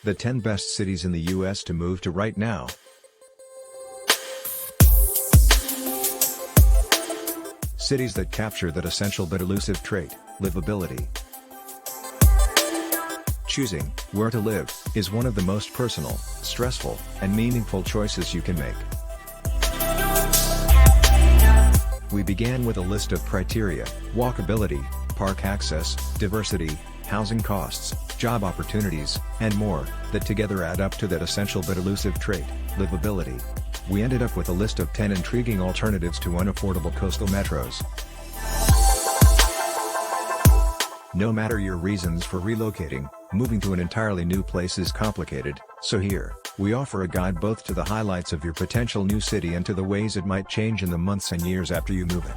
The 10 best cities in the US to move to right now. Cities that capture that essential but elusive trait, livability. Choosing where to live is one of the most personal, stressful, and meaningful choices you can make. We began with a list of criteria: walkability, park access, diversity, housing costs, job opportunities, and more, that together add up to that essential but elusive trait, livability. We ended up with a list of 10 intriguing alternatives to unaffordable coastal metros. No matter your reasons for relocating, moving to an entirely new place is complicated, so here, we offer a guide both to the highlights of your potential new city and to the ways it might change in the months and years after you move in.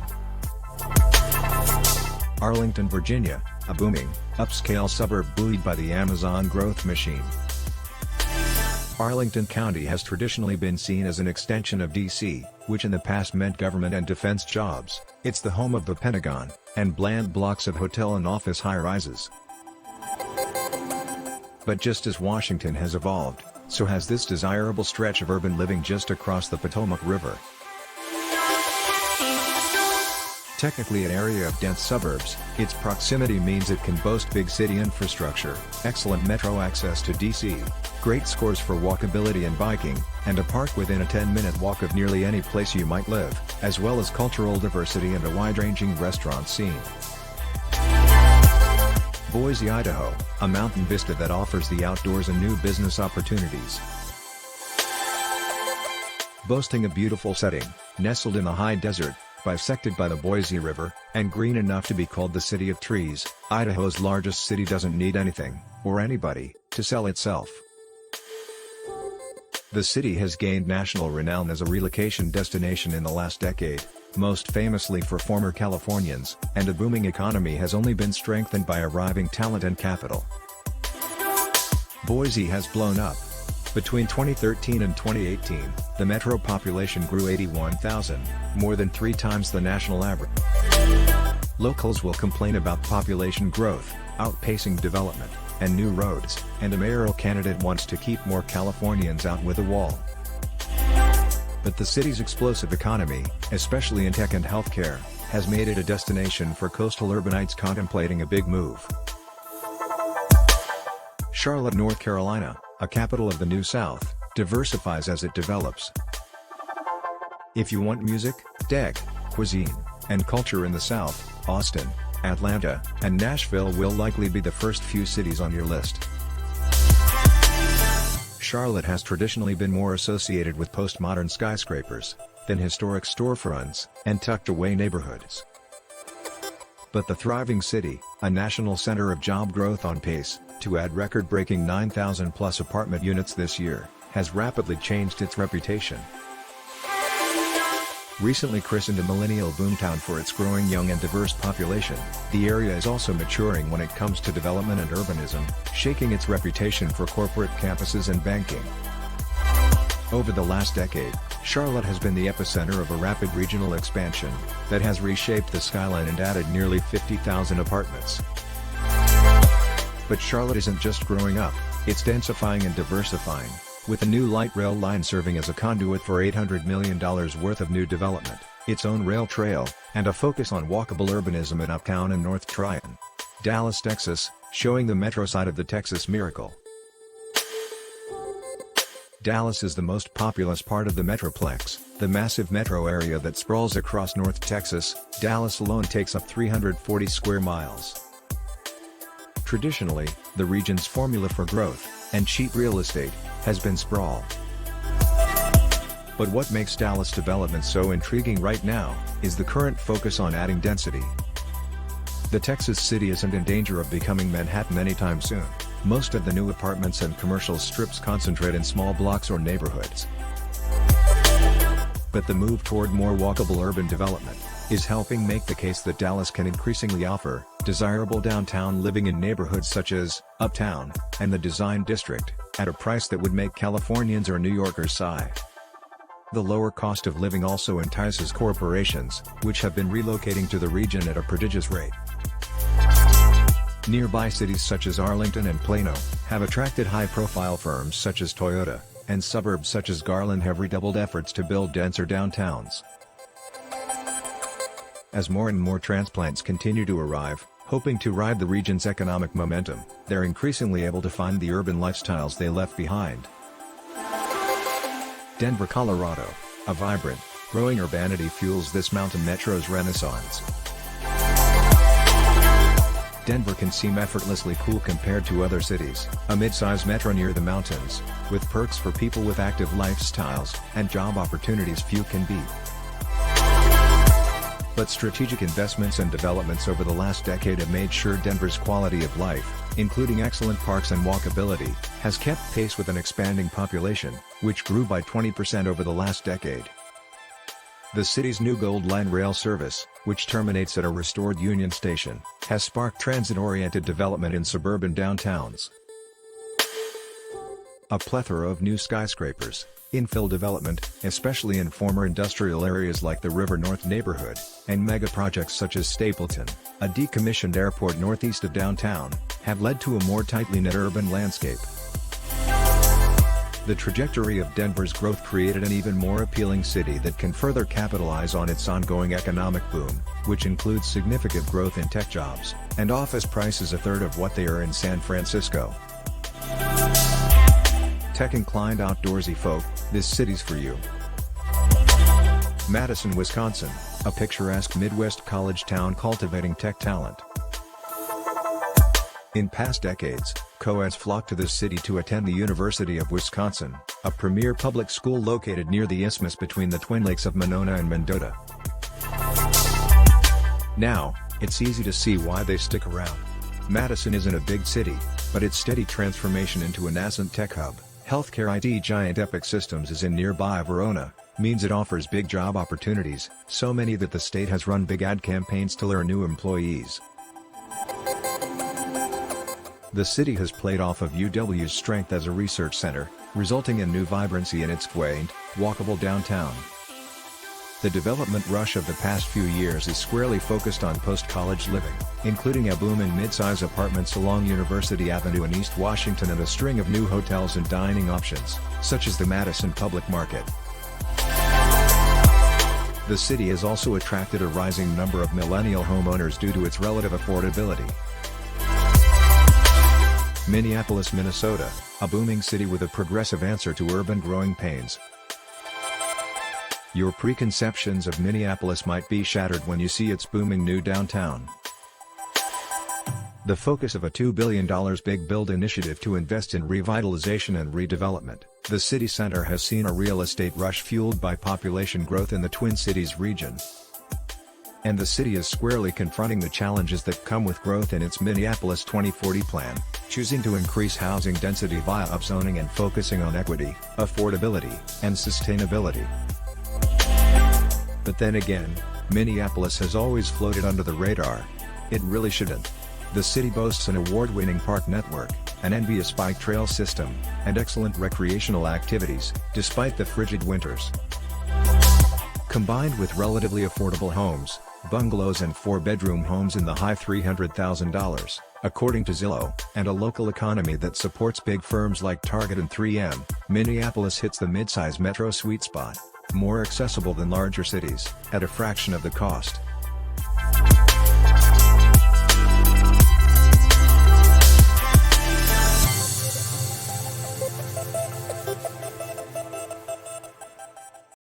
Arlington, Virginia, a booming, upscale suburb buoyed by the Amazon growth machine. Arlington County has traditionally been seen as an extension of D.C., which in the past meant government and defense jobs. It's the home of the Pentagon, and bland blocks of hotel and office high-rises. But just as Washington has evolved, so has this desirable stretch of urban living just across the Potomac River. Technically an area of dense suburbs, its proximity means it can boast big city infrastructure, excellent metro access to D.C., great scores for walkability and biking, and a park within a 10-minute walk of nearly any place you might live, as well as cultural diversity and a wide-ranging restaurant scene. Boise, Idaho, a mountain vista that offers the outdoors and new business opportunities. Boasting a beautiful setting, nestled in the high desert, bisected by the Boise River, and green enough to be called the City of Trees, Idaho's largest city doesn't need anything, or anybody, to sell itself. The city has gained national renown as a relocation destination in the last decade, most famously for former Californians, and a booming economy has only been strengthened by arriving talent and capital. Boise has blown up. Between 2013 and 2018, the metro population grew 81,000, more than 3 times the national average. Locals will complain about population growth, outpacing development, and new roads, and a mayoral candidate wants to keep more Californians out with a wall. But the city's explosive economy, especially in tech and healthcare, has made it a destination for coastal urbanites contemplating a big move. Charlotte, North Carolina, a capital of the New South, diversifies as it develops. If you want music, tech, cuisine, and culture in the South, Austin, Atlanta, and Nashville will likely be the first few cities on your list. Charlotte has traditionally been more associated with postmodern skyscrapers than historic storefronts and tucked-away neighborhoods. But the thriving city, a national center of job growth on pace to add record-breaking 9,000-plus apartment units this year, has rapidly changed its reputation. Recently christened a millennial boomtown for its growing young and diverse population, the area is also maturing when it comes to development and urbanism, shaking its reputation for corporate campuses and banking. Over the last decade, Charlotte has been the epicenter of a rapid regional expansion that has reshaped the skyline and added nearly 50,000 apartments. But Charlotte isn't just growing up, it's densifying and diversifying, with a new light rail line serving as a conduit for $800 million worth of new development, its own rail trail, and a focus on walkable urbanism in Uptown and North Tryon. Dallas, Texas, showing the metro side of the Texas miracle. Dallas is the most populous part of the Metroplex, the massive metro area that sprawls across North Texas. Dallas alone takes up 340 square miles. Traditionally, the region's formula for growth and cheap real estate has been sprawl. But what makes Dallas development so intriguing right now is the current focus on adding density. The Texas city isn't in danger of becoming Manhattan anytime soon. Most of the new apartments and commercial strips concentrate in small blocks or neighborhoods. But the move toward more walkable urban development is helping make the case that Dallas can increasingly offer desirable downtown living in neighborhoods such as Uptown and the Design District, at a price that would make Californians or New Yorkers sigh. The lower cost of living also entices corporations, which have been relocating to the region at a prodigious rate. Nearby cities such as Arlington and Plano have attracted high-profile firms such as Toyota, and suburbs such as Garland have redoubled efforts to build denser downtowns. As more and more transplants continue to arrive, hoping to ride the region's economic momentum, they're increasingly able to find the urban lifestyles they left behind. Denver, Colorado. A vibrant, growing urbanity fuels this mountain metro's renaissance. Denver can seem effortlessly cool compared to other cities, a mid-size metro near the mountains, with perks for people with active lifestyles, and job opportunities few can beat. But strategic investments and developments over the last decade have made sure Denver's quality of life, including excellent parks and walkability, has kept pace with an expanding population, which grew by 20% over the last decade. The city's new Gold Line rail service, which terminates at a restored Union Station, has sparked transit-oriented development in suburban downtowns. A plethora of new skyscrapers, infill development, especially in former industrial areas like the River North neighborhood, and mega projects such as Stapleton, a decommissioned airport northeast of downtown, have led to a more tightly knit urban landscape. The trajectory of Denver's growth created an even more appealing city that can further capitalize on its ongoing economic boom, which includes significant growth in tech jobs, and office prices a third of what they are in San Francisco. Tech-inclined outdoorsy folk, this city's for you. Madison, Wisconsin, a picturesque Midwest college town cultivating tech talent. In past decades, co-eds flocked to this city to attend the University of Wisconsin, a premier public school located near the isthmus between the Twin Lakes of Monona and Mendota. Now, it's easy to see why they stick around. Madison isn't a big city, but its steady transformation into a nascent tech hub, healthcare IT giant Epic Systems is in nearby Verona, means it offers big job opportunities, so many that the state has run big ad campaigns to lure new employees. The city has played off of UW's strength as a research center, resulting in new vibrancy in its quaint, walkable downtown. The development rush of the past few years is squarely focused on post-college living, including a boom in mid-size apartments along University Avenue in East Washington and a string of new hotels and dining options, such as the Madison Public Market. The city has also attracted a rising number of millennial homeowners due to its relative affordability. Minneapolis, Minnesota, a booming city with a progressive answer to urban growing pains. Your preconceptions of Minneapolis might be shattered when you see its booming new downtown. The focus of a $2 billion Big Build initiative to invest in revitalization and redevelopment, the city center has seen a real estate rush fueled by population growth in the Twin Cities region. And the city is squarely confronting the challenges that come with growth in its Minneapolis 2040 plan, choosing to increase housing density via upzoning and focusing on equity, affordability, and sustainability. But then again, Minneapolis has always floated under the radar. It really shouldn't. The city boasts an award-winning park network, an envious bike trail system, and excellent recreational activities, despite the frigid winters. Combined with relatively affordable homes, bungalows and four-bedroom homes in the high $300,000, according to Zillow, and a local economy that supports big firms like Target and 3M, Minneapolis hits the mid-size metro sweet spot, more accessible than larger cities, at a fraction of the cost.